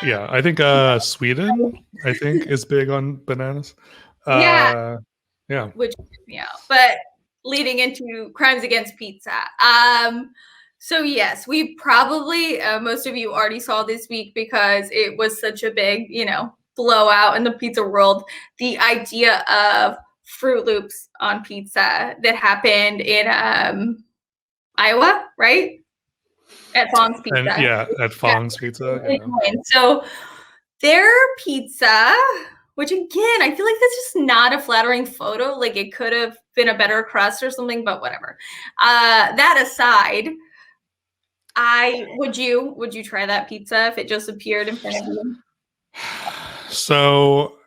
yeah, I think Sweden, I think, is big on bananas. Yeah. Yeah. Which, but leading into crimes against pizza. So yes, we probably, most of you already saw this week because it was such a big, blowout in the pizza world. The idea of Fruit Loops on pizza that happened in Iowa, right? At Fong's Pizza. And at Fong's Pizza. Yeah. So their pizza, which again, I feel like that's just not a flattering photo. Like it could have been a better crust or something, but whatever. That aside, would you try that pizza if it just appeared in front of you? So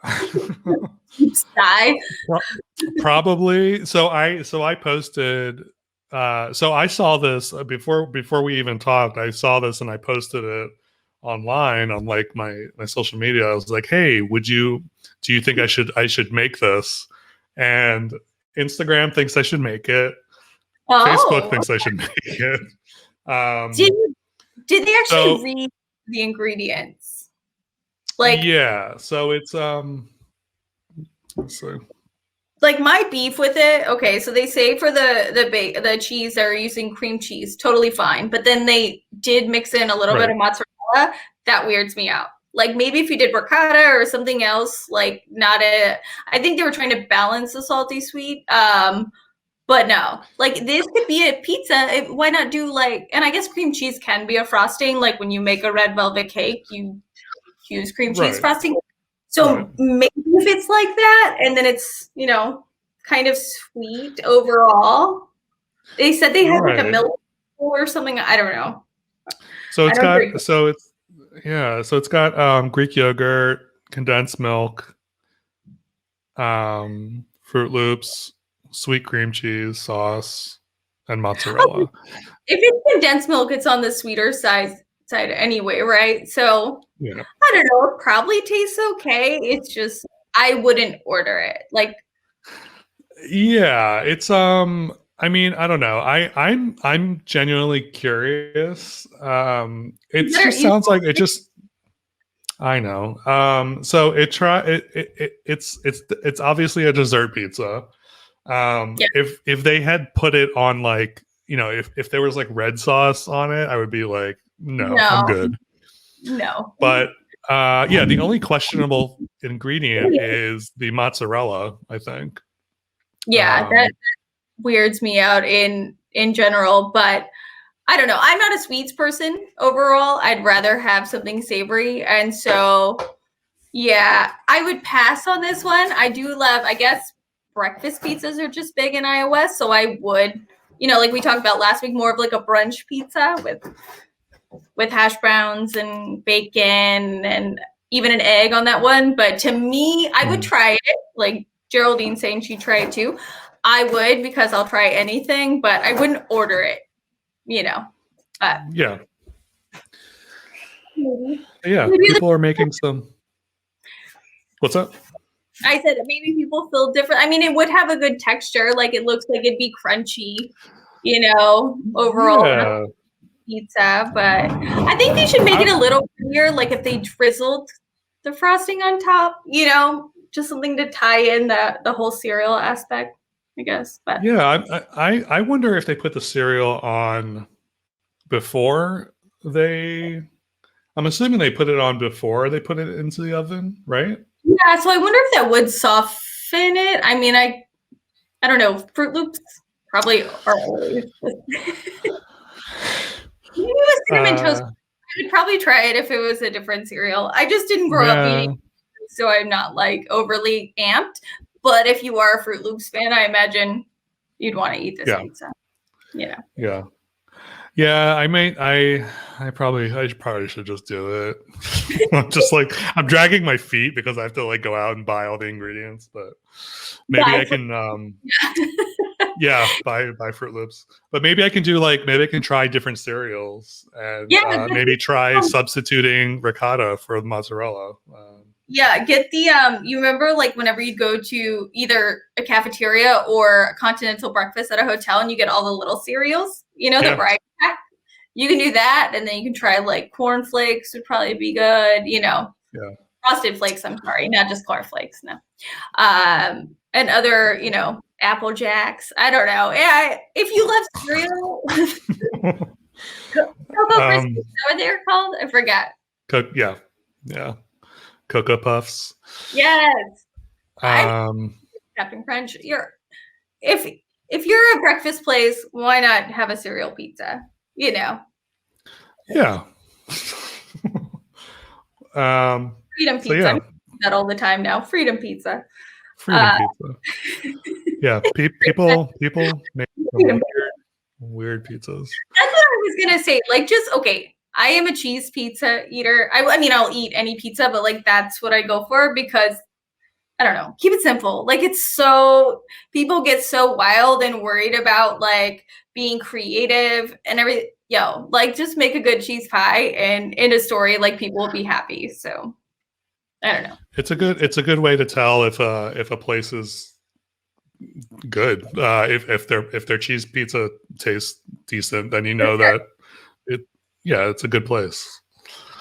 probably. So I posted. So I saw this before we even talked. I saw this and I posted it online on like my social media. I was like, "Hey, do you think I should make this?" And Instagram thinks I should make it. Facebook thinks I should make it. Did they actually read the ingredients? Like, yeah. So it's let's see. Like my beef with it, okay, so they say for the cheese they're using cream cheese, totally fine. But then they did mix in a little bit of mozzarella. That weirds me out. Like maybe if you did ricotta or something else, like I think they were trying to balance the salty sweet. But no, like this could be a pizza. Why not do and I guess cream cheese can be a frosting. Like when you make a red velvet cake, you use cream cheese frosting. So maybe if it's like that, and then it's, kind of sweet overall. They said they had like a milk or something. I don't know. So it's got Greek yogurt, condensed milk, Fruit Loops, sweet cream cheese, sauce, and mozzarella. If it's condensed milk, it's on the sweeter side anyway, right? So I don't know. It probably tastes okay. It's just I wouldn't order it. Like, yeah, it's I mean, I don't know. I'm genuinely curious. It just sounds like it just. I know. So it's obviously a dessert pizza. If they had put it on like, if there was like red sauce on it, I would be like, no. I'm good. No. But the only questionable ingredient is the mozzarella, I think. Yeah, that weirds me out in general, but I don't know. I'm not a sweets person overall. I'd rather have something savory. And so, yeah, I would pass on this one. I do love, I guess, breakfast pizzas are just big in Iowa. So I would, like we talked about last week, more of like a brunch pizza with hash browns and bacon and even an egg on that one. But to me, I would try it. Like Geraldine saying she'd try it too. I would, because I'll try anything, but I wouldn't order it. Yeah. Maybe. Yeah. People are making some. What's up? I said maybe people feel different. I mean, it would have a good texture. Like it looks like it'd be crunchy, overall pizza. But I think they should make it a little weird. Like if they drizzled the frosting on top, just something to tie in the whole cereal aspect, I guess. But yeah, I wonder if they put the cereal on before I'm assuming they put it on before they put it into the oven, right? Yeah, so I wonder if that would soften it. I mean, I don't know. Fruit Loops probably are always. Maybe with cinnamon toast. I would probably try it if it was a different cereal. I just didn't grow up eating, so I'm not like overly amped. But if you are a Fruit Loops fan, I imagine you'd want to eat this pizza. Yeah, I probably should just do it. I'm just like, I'm dragging my feet because I have to like go out and buy all the ingredients, but maybe I can buy Fruit Loops. But maybe I can try different cereals and maybe try substituting ricotta for mozzarella. Get the you remember like whenever you go to either a cafeteria or a continental breakfast at a hotel and you get all the little cereals, the variety pack? you can do that, and then you can try like cornflakes would probably be good. You know, Yeah. Frosted Flakes. I'm sorry, not just cornflakes. No, and other, you know, Apple Jacks. I don't know. Yeah, if you love cereal, Cocoa Krispies. Is that what they're called? I forgot. Yeah. Cocoa Puffs. Yes. Um, Captain Crunch. If you're a breakfast place, why not have a cereal pizza? You know. yeah. Freedom So pizza. yeah. I'm that all the time now. Freedom pizza. Freedom pizza. Yeah, people make some weird pizzas. That's what I was gonna say. Like, just okay. I am a cheese pizza eater. I mean, I'll eat any pizza, but like that's what I go for because I don't know. Keep it simple. Like it's so people get so wild and worried about like being creative and everything. Yo, like just make a good cheese pie and in a story, like people will be happy. So I don't know. It's a good way to tell if a place is good. If their cheese pizza tastes decent, then you know that it's a good place.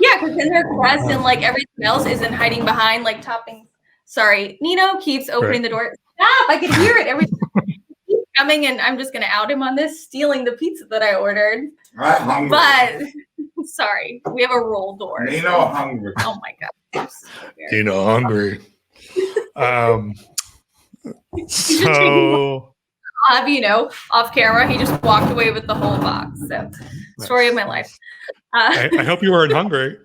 Yeah, because then their crust and like everything else isn't hiding behind like toppings. Sorry, Nino keeps opening the door. Stop! I can hear it every time. He's coming, and I'm just gonna out him on this, stealing the pizza that I ordered. I'm hungry. But sorry, we have a roll door. Nino hungry. Oh my god. Nino hungry. So you know, off camera, he just walked away with the whole box. So, story of my life. I hope you weren't hungry.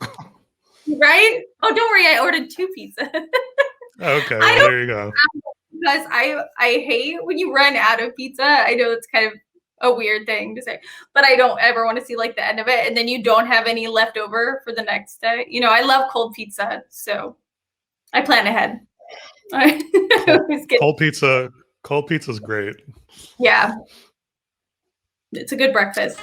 Right? Oh, don't worry. I ordered 2 pizzas. Okay, well, there you go. Because I hate when you run out of pizza. I know it's kind of a weird thing to say, but I don't ever want to see like the end of it, and then you don't have any left over for the next day. You know, I love cold pizza, so I plan ahead. Cold pizza is great. Yeah, it's a good breakfast.